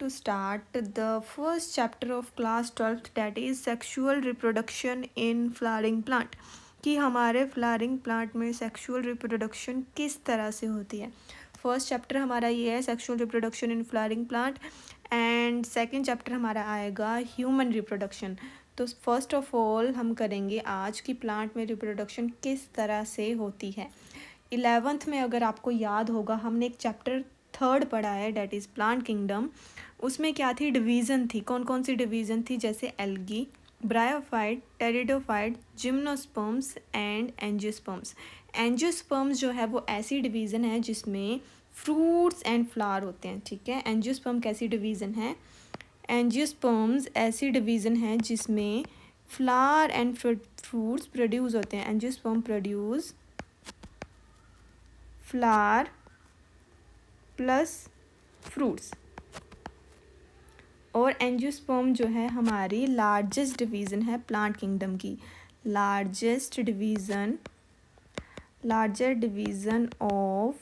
to start the first chapter of class 12th, that is sexual reproduction in flowering plant, कि हमारे flowering plant में sexual reproduction किस तरह से होती है। फर्स्ट चैप्टर हमारा ये है sexual reproduction in flowering plant and second chapter हमारा आएगा ह्यूमन रिप्रोडक्शन। तो फर्स्ट ऑफ ऑल हम करेंगे आज की प्लांट में रिप्रोडक्शन किस तरह से होती है। 11th में अगर आपको याद होगा हमने एक चैप्टर थर्ड पढ़ा है, डेट इज़ प्लांट किंगडम। उसमें क्या थी, डिवीज़न थी। कौन कौन सी डिवीज़न थी, जैसे algae, bryophyte, pteridophyte, gymnosperms and angiosperms. Angiosperms जो है वो ऐसी डिवीज़न है जिसमें फ्रूट्स एंड फ्लावर होते हैं, ठीक है। एंजियोस्पर्म कैसी डिवीज़न है, एंजियोस्पर्म्स ऐसी डिवीज़न है जिसमें फ्लावर एंड फ्रूट्स प्रोड्यूस होते हैं। Angiosperm produce flower plus fruits. और एंजियोस्पर्म जो है हमारी लार्जेस्ट डिवीज़न है प्लांट किंगडम की। Largest division of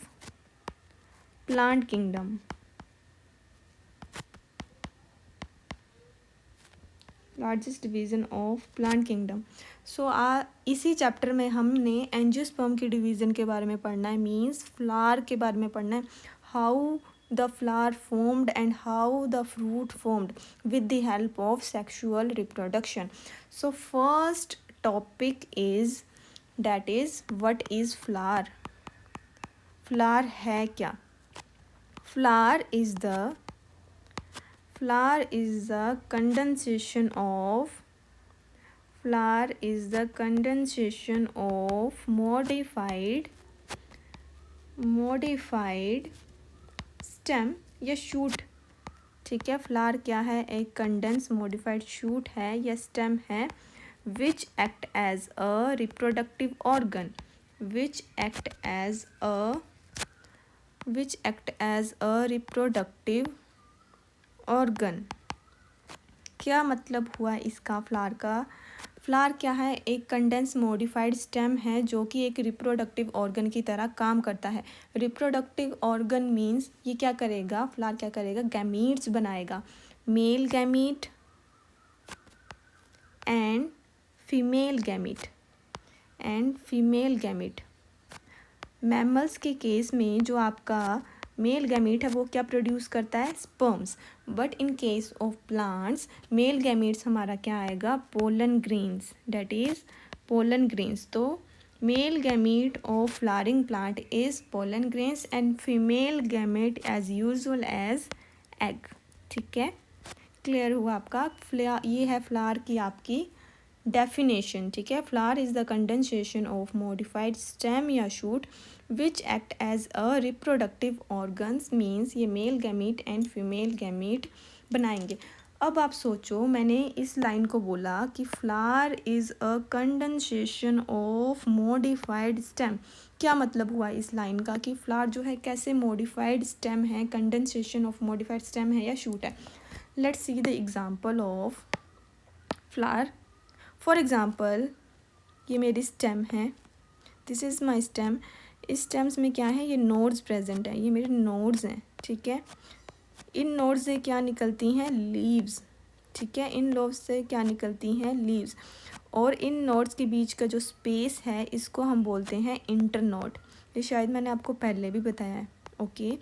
plant kingdom, largest division of plant kingdom. So इसी चैप्टर में हमने एंजियोस्पर्म की डिवीज़न के बारे में पढ़ना है, मीन्स फ्लावर के बारे में पढ़ना है, how the flower formed and how the fruit formed with the help of sexual reproduction. So first topic is, that is what is flower. flower है क्या, flower is the condensation of modified stem या shoot, ठीक है। Flower क्या है, एक condense modified shoot है या स्टेम है, which act as a reproductive organ, which act as a reproductive organ. क्या मतलब हुआ इसका, फ्लावर का। फ्लावर क्या है, एक कंडेंस मॉडिफाइड स्टेम है जो कि एक रिप्रोडक्टिव ऑर्गन की तरह काम करता है। रिप्रोडक्टिव ऑर्गन मीन्स ये क्या करेगा, फ्लावर क्या करेगा, गैमीट्स बनाएगा, mail gamete and female gamete. Mammals के केस में जो आपका मेल गैमीट है वो क्या प्रोड्यूस करता है, sperms. But in case of plants male gametes हमारा क्या आएगा, pollen grains, that is pollen grains. तो male gamete of flowering plant is pollen grains and female gamete as usual as egg, ठीक है। क्लियर हुआ आपका। ये है फ्लावर की आपकी डेफिनेशन, ठीक है। Flower is the condensation of modified stem या shoot which act as a reproductive organs, means ये male gamete and female gamete बनाएंगे। अब आप सोचो, मैंने इस लाइन को बोला कि flower is a condensation of modified stem. क्या मतलब हुआ इस लाइन का कि फ्लावर जो है कैसे मॉडिफाइड स्टेम है, कंडेंसेशन ऑफ मॉडिफाइड स्टेम है या शूट है। Let's see the example of flower. For example ये मेरी स्टेम है, दिस इज़ माई स्टेम। इस स्टेम्स में क्या है, ये नोड्स प्रेजेंट है, ये मेरे नोड्स हैं, ठीक है। इन नोड्स से क्या निकलती हैं, लीव्स, ठीक है। इन नोड्स से क्या निकलती हैं, लीव्स। और इन नोड्स के बीच का जो स्पेस है इसको हम बोलते हैं इंटरनोड। ये शायद मैंने आपको पहले भी बताया है, ओके।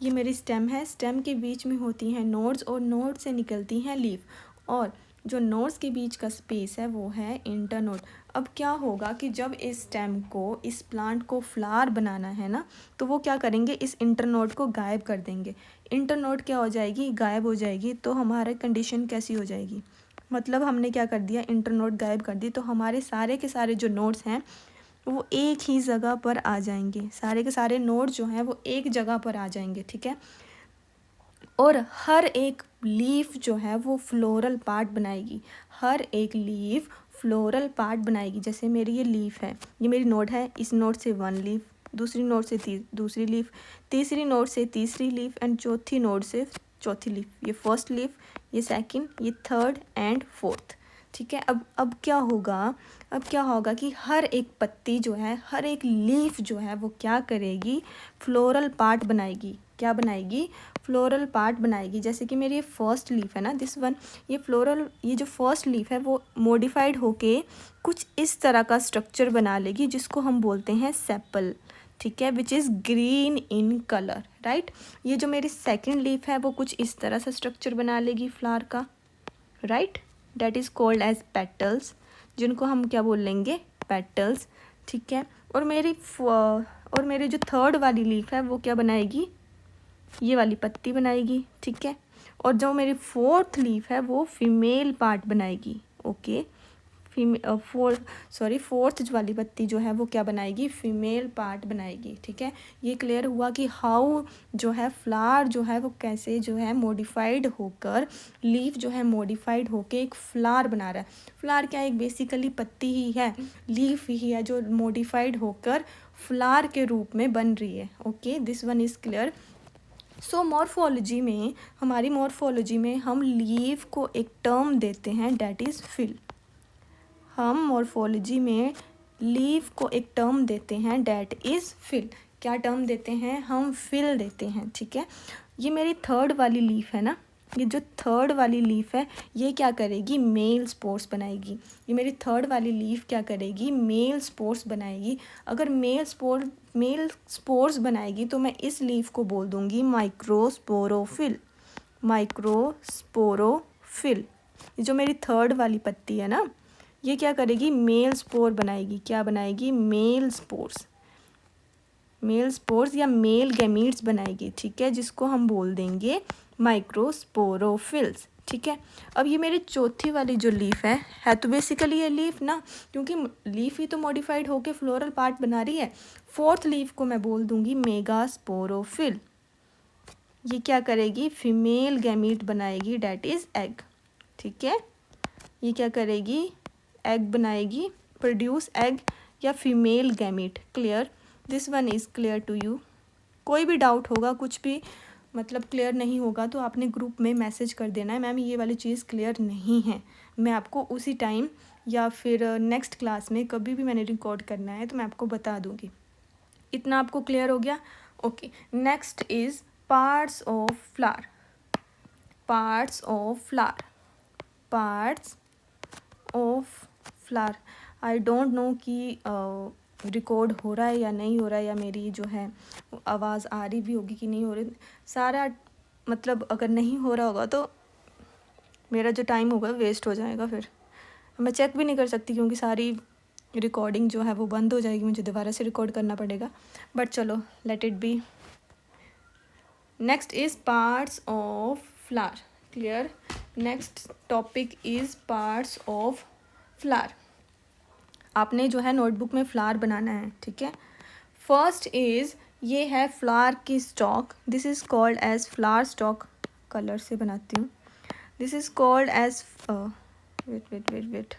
ये मेरी स्टेम है, स्टेम के बीच में होती हैं नोड्स और नोड से निकलती हैं लीव, और जो नोड्स के बीच का स्पेस है वो है इंटरनोड। अब क्या होगा कि जब इस स्टेम को, इस प्लांट को फ्लावर बनाना है ना, तो वो क्या करेंगे, इस इंटरनोड को गायब कर देंगे। इंटरनोड क्या हो जाएगी, गायब हो जाएगी। तो हमारी कंडीशन कैसी हो जाएगी, मतलब हमने क्या कर दिया, इंटरनोड गायब कर दी, तो हमारे सारे के सारे जो नोड्स हैं वो एक ही जगह पर आ जाएंगे। सारे के सारे नोड जो हैं वो एक जगह पर आ जाएंगे, ठीक है। और हर एक लीफ जो है वो फ्लोरल पार्ट बनाएगी, हर एक लीफ फ्लोरल पार्ट बनाएगी। जैसे मेरी ये लीफ है, ये मेरी नोड है, इस नोड से वन लीफ, दूसरी नोड से दूसरी लीफ, तीसरी नोड से तीसरी लीफ एंड चौथी नोड से चौथी लीफ। ये फर्स्ट लीफ, ये सेकंड, ये थर्ड एंड फोर्थ। ठीक है। अब क्या होगा, अब क्या होगा कि हर एक पत्ती जो है, हर एक लीफ जो है वो क्या करेगी, फ्लोरल पार्ट बनाएगी। क्या बनाएगी, फ्लोरल पार्ट बनाएगी। जैसे कि मेरी ये फर्स्ट लीफ है ना, दिस वन, ये फ्लोरल, ये जो फर्स्ट लीफ है वो मॉडिफाइड होके कुछ इस तरह का स्ट्रक्चर बना लेगी जिसको हम बोलते हैं सेपल। ठीक है, which is green in colour, right. ये जो मेरी सेकेंड लीफ है वो कुछ इस तरह से स्ट्रक्चर बना लेगी फ्लावर का, right. That is called as petals, जिनको हम क्या बोल लेंगे, पेटल्स। ठीक है, और मेरी जो थर्ड वाली लीफ है वो क्या बनाएगी, ये वाली पत्ती बनाएगी। ठीक है, और जो मेरी फोर्थ लीफ है वो फीमेल पार्ट बनाएगी। ओके, फोर्थ वाली पत्ती जो है वो क्या बनाएगी, फीमेल पार्ट बनाएगी। ठीक है, ये क्लियर हुआ कि हाउ जो है फ्लावर जो है वो कैसे जो है मॉडिफाइड होकर, लीफ जो है मॉडिफाइड होकर एक फ्लावर बना रहा है। फ्लावर क्या है, एक बेसिकली पत्ती ही है, लीफ ही है जो मॉडिफाइड होकर फ्लावर के रूप में बन रही है। Okay, this one is clear. So morphology में, हमारी मॉर्फोलॉजी में हम लीफ को एक टर्म देते हैं, डैट इज़ फिल। हम मॉर्फोलॉजी में लीफ को एक टर्म देते हैं, डैट इज़ फिल। क्या टर्म देते हैं, हम फिल देते हैं। ठीक है, ये मेरी थर्ड वाली लीफ है ना, ये जो थर्ड वाली लीफ है ये क्या करेगी, मेल स्पोर्स बनाएगी। ये मेरी थर्ड वाली लीफ क्या करेगी, मेल स्पोर्स बनाएगी। अगर मेल स्पोर्स बनाएगी तो मैं इस लीफ को बोल दूँगी माइक्रोस्पोरोफिल। माइक्रोस्पोरोफिल। ये जो मेरी थर्ड वाली पत्ती है ना, ये क्या करेगी, मेल स्पोर बनाएगी। क्या बनाएगी, मेल स्पोर्स या मेल गैमीट्स बनाएगी। ठीक है, जिसको हम बोल देंगे माइक्रोस्पोरोफिल्स। ठीक है, अब ये मेरी चौथी वाली जो लीफ है तो बेसिकली ये लीफ ना, क्योंकि लीफ ही तो मॉडिफाइड होके फ्लोरल पार्ट बना रही है। फोर्थ लीफ को मैं बोल दूंगी मेगास्पोरोफिल। ये क्या करेगी, फीमेल गैमीट बनाएगी, डैट इज़ एग। ठीक है, ये क्या करेगी, एग बनाएगी, प्रोड्यूस एग या female gamete. Clear, this one is clear to you. कोई भी डाउट होगा, कुछ भी मतलब क्लियर नहीं होगा तो आपने ग्रुप में मैसेज कर देना है, मैम ये वाली चीज़ क्लियर नहीं है। मैं आपको उसी टाइम या फिर नेक्स्ट क्लास में कभी भी मैंने रिकॉर्ड करना है तो मैं आपको बता दूँगी। इतना आपको क्लियर हो गया। Okay, next is parts of flower. Parts of flower, parts of flower. I don't know कि रिकॉर्ड हो रहा है या नहीं हो रहा है, या मेरी जो है आवाज़ आ रही भी होगी कि नहीं हो रही। सारा मतलब अगर नहीं हो रहा होगा तो मेरा जो टाइम होगा वेस्ट हो जाएगा, फिर मैं चेक भी नहीं कर सकती क्योंकि सारी रिकॉर्डिंग जो है वो बंद हो जाएगी, मुझे दोबारा से रिकॉर्ड करना पड़ेगा। बट चलो, let it be. Next is parts of flower. Clear, next topic is parts of flower. आपने जो है नोटबुक में फ्लावर बनाना है। ठीक है, फर्स्ट इज़, ये है फ्लावर की stalk, this is called as flower stalk. Colour से बनाती हूँ। This is called as wait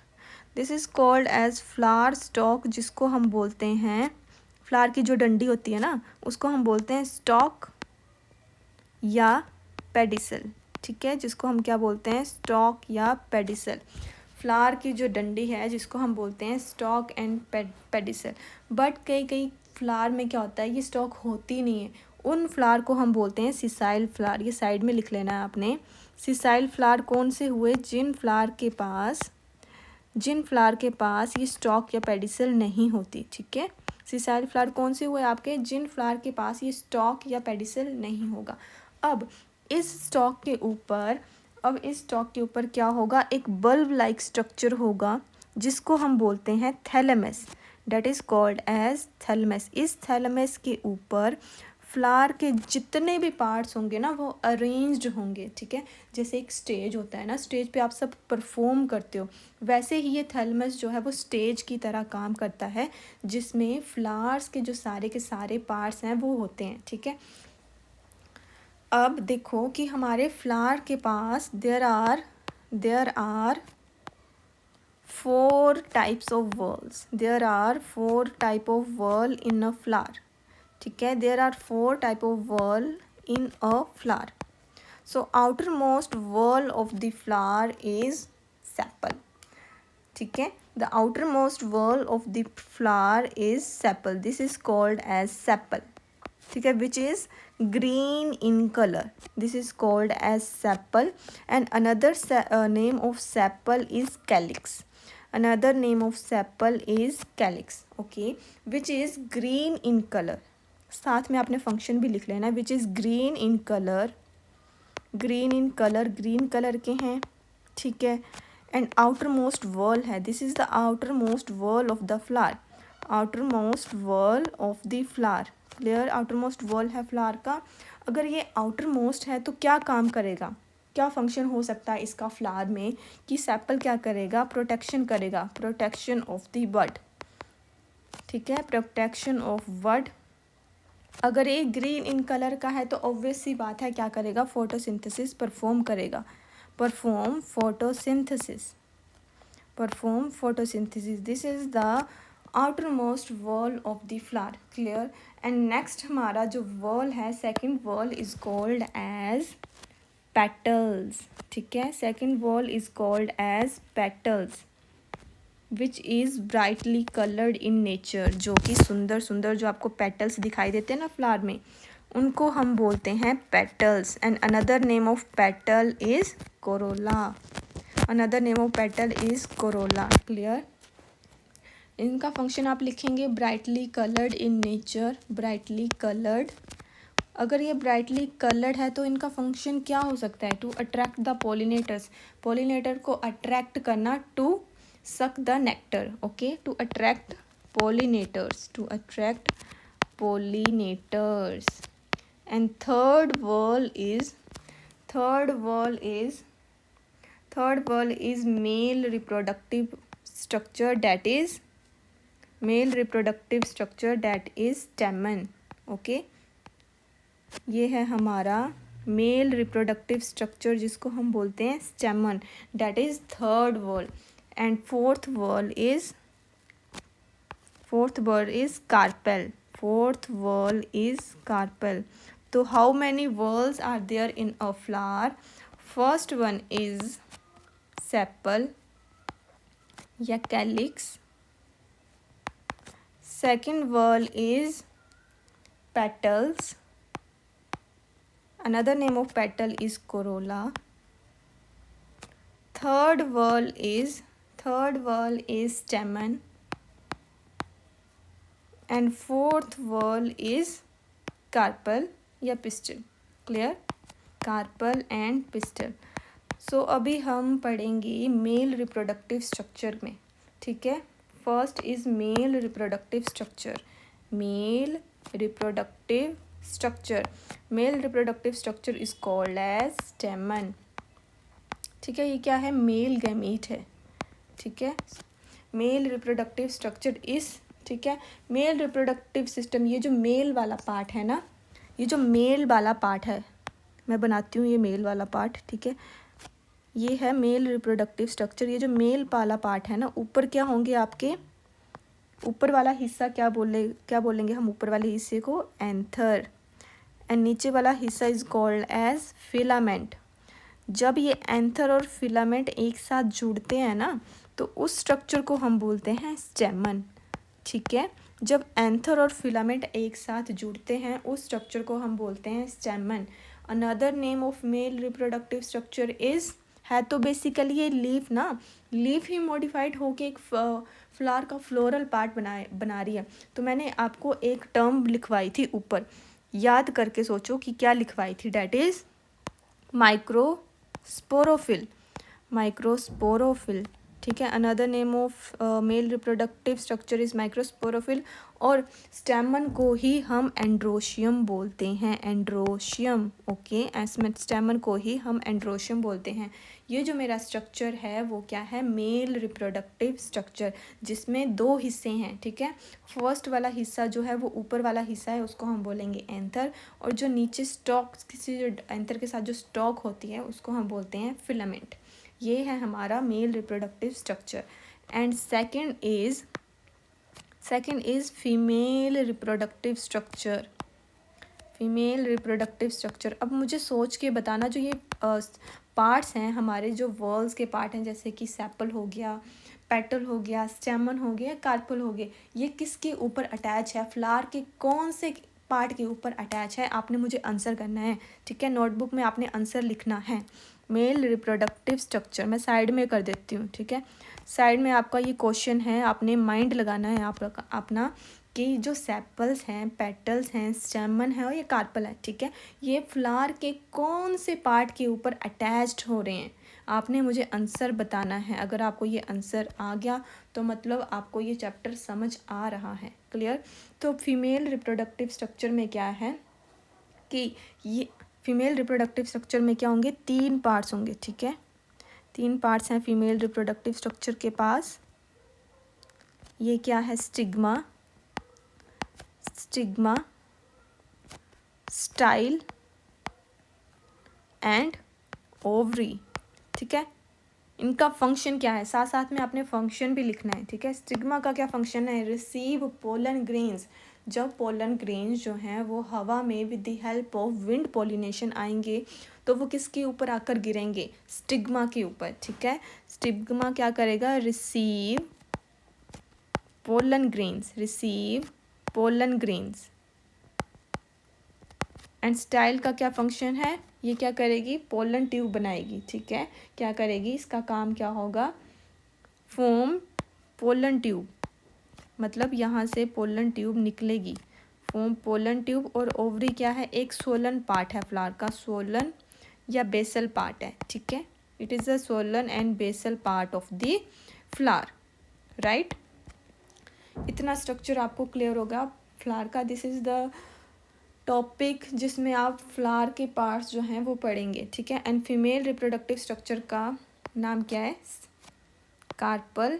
this is called as flower stalk, जिसको हम बोलते हैं, फ्लावर की जो डंडी होती है ना उसको हम बोलते हैं स्टॉक या पेडिसल। ठीक है, जिसको हम क्या बोलते हैं, स्टॉक या पेडिसल। फ्लावर की जो डंडी है जिसको हम बोलते हैं स्टॉक एंड पेडिसल। बट कई फ्लावर में क्या होता है, ये स्टॉक होती नहीं है, उन फ्लावर को हम बोलते हैं सिसाइल फ्लावर। ये साइड में लिख लेना है आपने। सिसाइल फ्लावर कौन से हुए, जिन फ्लावर के पास ये स्टॉक या पेडिसल नहीं होती। ठीक है, सिसाइल फ्लावर कौन से हुए आपके, जिन फ्लावर के पास ये स्टॉक या पेडिसल नहीं होगा। अब इस स्टॉक के ऊपर क्या होगा, एक बल्ब लाइक स्ट्रक्चर होगा जिसको हम बोलते हैं thalamus, that is called as thalamus. इस थैलेमस के ऊपर फ्लावर के जितने भी पार्ट्स होंगे ना वो अरेंज्ड होंगे। ठीक है, जैसे एक स्टेज होता है ना, स्टेज पे आप सब परफॉर्म करते हो, वैसे ही ये थैलेमस जो है वो स्टेज की तरह काम करता है, जिसमें फ्लावर्स के जो सारे के सारे पार्ट्स हैं वो होते हैं। ठीक है, अब देखो कि हमारे फ्लावर के पास there are 4 types of whorls. There are 4 type of whorl in a flower. ठीक है, there are 4 type of whorl in a flower. So outermost whorl of the flower is sepal. ठीक है। The outer most wall of the flower is sepal, this is called as sepal, ठीक है, which is green in colour, this is called as sepal. And another name of sepal is calyx, another name of sepal is calyx, okay, which is green in colour. साथ में आपने function भी लिख लेना, which is green in colour, green in colour, green colour के हैं, ठीक है। एंड आउटर मोस्ट वॉल है, this is the outer most wall of the flower, outer most wall of the flower, clear. Outer most wall है flower का। अगर ये outer most है तो क्या काम करेगा, क्या फंक्शन हो सकता है इसका फ्लावर में, कि सेपल क्या करेगा, प्रोटेक्शन करेगा, प्रोटेक्शन ऑफ द बड, ठीक है, प्रोटेक्शन ऑफ बड। अगर ये ग्रीन इन कलर का है तो ऑब्वियस सी बात है क्या करेगा, फोटोसिंथेसिस परफॉर्म करेगा, perform photosynthesis, perform photosynthesis, this is the outer most wall of the flower, clear. And next हमारा जो वॉल है, second wall is called as petals, ठीक है, second wall is called as petals, which is brightly coloured in nature, जो कि सुंदर सुंदर जो आपको पेटल्स दिखाई देते हैं ना फ्लावर में, उनको हम बोलते हैं petals. And another name of petal is Corolla, another name of petal is Corolla, clear. इनका फंक्शन आप लिखेंगे brightly coloured in nature, brightly coloured. अगर ये ब्राइटली कलर्ड है तो इनका फंक्शन क्या हो सकता है, to attract the pollinators, pollinator को अट्रैक्ट करना, to suck the nectar, okay, to attract pollinators, to attract pollinators. And third wall is male reproductive structure, that is male reproductive structure, that is stamen, okay, ये है हमारा mail reproductive structure जिसको हम बोलते हैं स्टेमन, that is third wall. And fourth wall is carpel, fourth wall is carpel. So how many walls are there in a flower? First one is sepal या calyx, second wall is petals, another name of petal is corolla, third wall is stamen, and fourth wall is carpel या pistil, clear, carpel and pistil. सो अभी हम पढ़ेंगे mail reproductive structure में, ठीक है। First is male reproductive structure, male reproductive structure, male reproductive structure is called as stamen, ठीक है। ये क्या है, मेल गैमीट है, ठीक है, मेल रिप्रोडक्टिव स्ट्रक्चर इस, ठीक है। मेल रिप्रोडक्टिव सिस्टम, ये जो मेल वाला पार्ट है ना, ये जो मेल वाला पार्ट है, मैं बनाती हूँ ये मेल वाला पार्ट, ठीक है, ये है मेल रिप्रोडक्टिव स्ट्रक्चर। ये जो मेल वाला पार्ट है ना, ऊपर क्या होंगे आपके, ऊपर वाला हिस्सा क्या बोलेंगे हम, ऊपर वाले हिस्से को एंथर, एंड नीचे वाला हिस्सा इज कॉल्ड एज फिलामेंट। जब ये एंथर और फिलामेंट एक साथ जुड़ते हैं ना, तो उस स्ट्रक्चर को हम बोलते हैं स्टेमन, ठीक है। जब एंथर और फिलामेंट एक साथ जुड़ते हैं उस स्ट्रक्चर को हम बोलते हैं स्टेमन। Another name of male reproductive structure is, है तो बेसिकली ये लीफ ना, लीफ ही मॉडिफाइड होके एक फ्लावर का फ्लोरल पार्ट बना रही है। तो मैंने आपको एक टर्म लिखवाई थी ऊपर, याद करके सोचो कि क्या लिखवाई थी, डैट इज़ माइक्रोस्पोरोफिल, माइक्रोस्पोरोफिल, ठीक है। Another name of male reproductive structure is microsporophyll, और स्टेमन को ही हम एंड्रोशियम बोलते हैं, एंड्रोशियम, ओके, स्टेमन को ही हम एंड्रोशियम बोलते हैं। ये जो मेरा स्ट्रक्चर है वो क्या है, मेल रिप्रोडक्टिव स्ट्रक्चर, जिसमें दो हिस्से हैं, ठीक है। फर्स्ट वाला हिस्सा जो है वो ऊपर वाला हिस्सा है, उसको हम बोलेंगे एंथर, और जो नीचे स्टॉक, किसी जो एंथर के साथ जो स्टॉक होती है उसको हम बोलते हैं फिलामेंट। ये है हमारा mail reproductive structure. And second is female reproductive structure, female reproductive structure. अब मुझे सोच के बताना, जो ये पार्ट्स हैं हमारे, जो वॉल्स के पार्ट हैं, जैसे कि सेपल हो गया, पेटल हो गया, स्टेमन हो गया, कार्पल हो गया, ये किसके ऊपर अटैच है, फ्लावर के कौन से पार्ट के ऊपर अटैच है, आपने मुझे आंसर करना है। ठीक है, नोटबुक में आपने आंसर लिखना है। मेल रिप्रोडक्टिव स्ट्रक्चर मैं साइड में कर देती हूँ। ठीक है, साइड में आपका ये क्वेश्चन है, आपने माइंड लगाना है आप अपना कि जो सेपल्स हैं, पेटल्स हैं, स्टेमन है और ये कार्पल है, ठीक है, ये फ्लावर के कौन से पार्ट के ऊपर अटैच्ड हो रहे हैं, आपने मुझे आंसर बताना है। अगर आपको ये आंसर आ गया तो मतलब आपको ये चैप्टर समझ आ रहा है। क्लियर। तो फीमेल रिप्रोडक्टिव स्ट्रक्चर में क्या है कि ये फीमेल रिप्रोडक्टिव स्ट्रक्चर में क्या होंगे, 3 पार्ट्स होंगे। ठीक है, 3 पार्ट्स हैं फीमेल रिप्रोडक्टिव स्ट्रक्चर के पास। ये क्या है, stigma, stigma, style and ovary. ठीक है, इनका फंक्शन क्या है, साथ साथ में आपने फंक्शन भी लिखना है। ठीक है, स्टिग्मा का क्या फंक्शन है, रिसीव पोलन ग्रेन्स। जब पोलन ग्रेन्स जो हैं वो हवा में with the help of wind pollination आएंगे तो वो किसके ऊपर आकर गिरेंगे, स्टिग्मा के ऊपर। ठीक है, स्टिग्मा क्या करेगा, receive pollen grains, receive pollen grains. And style का क्या फंक्शन है, ये क्या करेगी, पोलन ट्यूब बनाएगी। ठीक है, क्या करेगी, इसका काम क्या होगा, फॉर्म पोलन ट्यूब, मतलब यहाँ से पोलन ट्यूब निकलेगी, फॉर्म पोलन ट्यूब। और ओवरी क्या है, एक सोलन पार्ट है फ्लावर का, सोलन या बेसल पार्ट है। ठीक है, it is a swollen and basal part of the flower, right. इतना स्ट्रक्चर आपको क्लियर होगा फ्लावर का। दिस इज़ द टॉपिक जिसमें आप फ्लावर के पार्ट्स जो हैं वो पढ़ेंगे। ठीक है, एंड फीमेल रिप्रोडक्टिव स्ट्रक्चर का नाम क्या है, कार्पल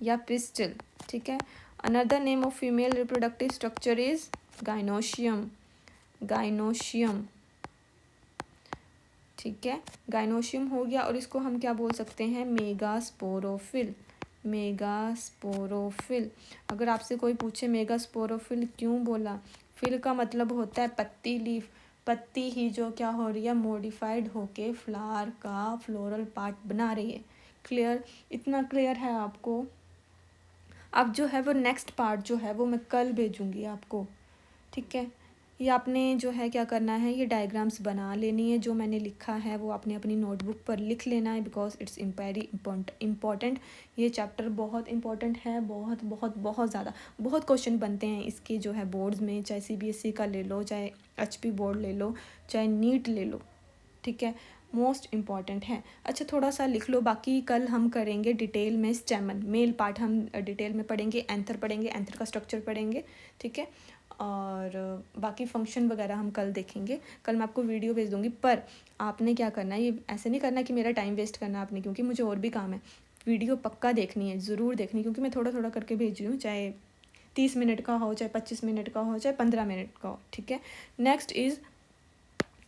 या पिस्टल। ठीक है, another name of female reproductive structure is gynoecium, gynoecium. ठीक है, गाइनोशियम हो गया, और इसको हम क्या बोल सकते हैं, मेगास्पोरोफिल, मेगास्पोरोफिल। अगर आपसे कोई पूछे मेगास्पोरोफिल क्यों बोला, फिल का मतलब होता है पत्ती, लीफ, पत्ती ही जो क्या हो रही है, मॉडिफाइड होके फ्लावर का फ्लोरल पार्ट बना रही है। क्लियर, इतना क्लियर है आपको। अब जो है वो नेक्स्ट पार्ट जो है वो मैं कल भेजूँगी आपको। ठीक है, ये आपने जो है क्या करना है, ये डायग्राम्स बना लेनी है, जो मैंने लिखा है वो आपने अपनी नोटबुक पर लिख लेना है, बिकॉज इट्स वेरी इम्पॉर्टेंट। ये चैप्टर बहुत इंपॉर्टेंट है, बहुत बहुत बहुत ज़्यादा। बहुत क्वेश्चन बनते हैं इसके जो है बोर्ड्स में, चाहे CBSE का ले लो, चाहे HP बोर्ड ले लो, चाहे नीट ले लो। ठीक है, मोस्ट इम्पॉर्टेंट है। अच्छा, थोड़ा सा लिख लो, बाकी कल हम करेंगे डिटेल में स्टेमन, मेल पार्ट हम डिटेल में पढ़ेंगे, एंथर पढ़ेंगे, एंथर का स्ट्रक्चर पढ़ेंगे। ठीक है, और बाकी फंक्शन वगैरह हम कल देखेंगे। कल मैं आपको वीडियो भेज दूँगी, पर आपने क्या करना है, ये ऐसे नहीं करना कि मेरा टाइम वेस्ट करना आपने, क्योंकि मुझे और भी काम है। वीडियो पक्का देखनी है, ज़रूर देखनी, क्योंकि मैं थोड़ा थोड़ा करके भेज रही हूँ, चाहे 30 मिनट का हो, चाहे 25 मिनट का हो, चाहे 15 मिनट का हो। ठीक है, नेक्स्ट इज़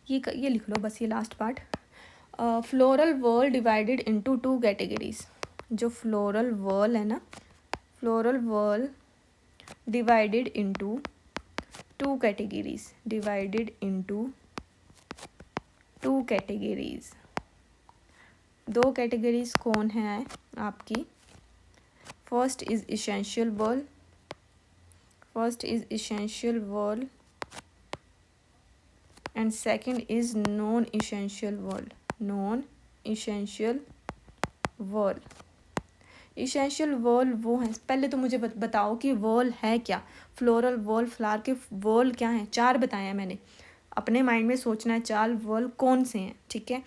ये लिख लो बस, ये last part, floral whorl divided into 2 categories. जो फ्लोरल वॉल है ना, floral whorl divided into 2 categories, divided into 2 categories. 2 categories कौन है आपकी, first is essential wall, first is essential wall and second is non essential wall, non essential wall. Essential wall वो है, पहले तो मुझे बताओ कि वॉल है क्या, फ्लोरल वॉल, फ्लावर के वॉल क्या हैं, 4 बताए हैं मैंने, अपने माइंड में सोचना है 4 वॉल कौन से हैं। ठीक है,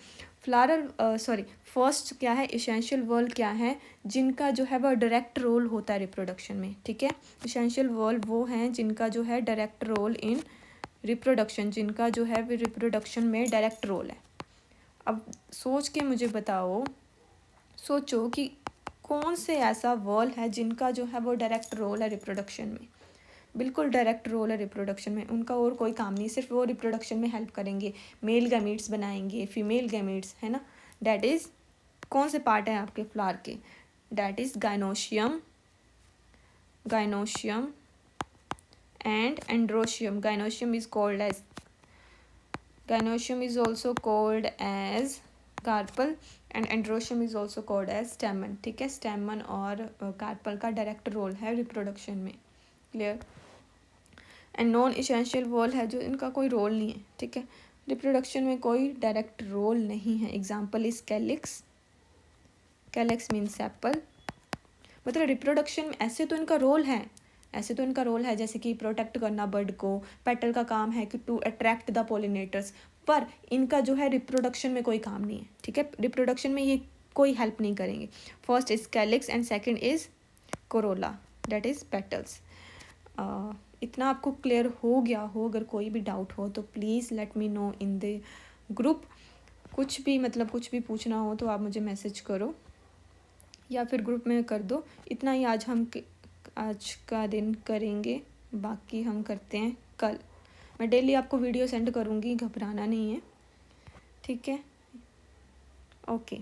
फर्स्ट क्या है, इसेंशियल वॉल क्या है, जिनका जो है वह डायरेक्ट रोल होता है रिप्रोडक्शन में। ठीक है, इसेंशियल वॉल वो हैं जिनका जो है डायरेक्ट रोल इन रिप्रोडक्शन, जिनका जो है वो रिप्रोडक्शन में डायरेक्ट रोल है। अब सोच के मुझे बताओ, सोचो कि कौन से ऐसा वॉल है जिनका जो है वो डायरेक्ट रोल है रिप्रोडक्शन में, बिल्कुल डायरेक्ट रोल है रिप्रोडक्शन में, उनका और कोई काम नहीं, सिर्फ वो रिप्रोडक्शन में हेल्प करेंगे, मेल गैमीट्स बनाएंगे, फीमेल गैमीट्स, है ना। डैट इज़ कौन से पार्ट है आपके फ्लावर के, that is gynoecium, gynoecium and androecium. Gynoecium is called as, gynoecium is also called as carpel and androecium is also called as stamen, ठीक है। स्टेमन और कार्पल का डायरेक्ट रोल है रिप्रोडक्शन में, clear. And non essential wall है जो इनका कोई रोल नहीं है, ठीक है, रिप्रोडक्शन में कोई डायरेक्ट रोल नहीं है। Example is calyx, calyx means sepal, मतलब रिप्रोडक्शन में ऐसे तो इनका रोल है, ऐसे तो इनका रोल है जैसे कि प्रोटेक्ट करना बर्ड को, पेटल का काम है कि टू अट्रैक्ट द पोलिनेटर्स, पर इनका जो है रिप्रोडक्शन में कोई काम नहीं है, ठीक है, रिप्रोडक्शन में ये कोई हेल्प नहीं करेंगे। First is calyx and second is Corolla, that is petals. इतना आपको क्लियर हो गया हो, अगर कोई भी डाउट हो तो please let me know in the group. कुछ भी मतलब कुछ भी पूछना हो तो आप मुझे मैसेज करो या फिर ग्रुप में कर दो। इतना ही आज का दिन करेंगे, बाकी हम करते हैं कल। मैं डेली आपको वीडियो सेंड करूँगी, घबराना नहीं है, ठीक है, ओके।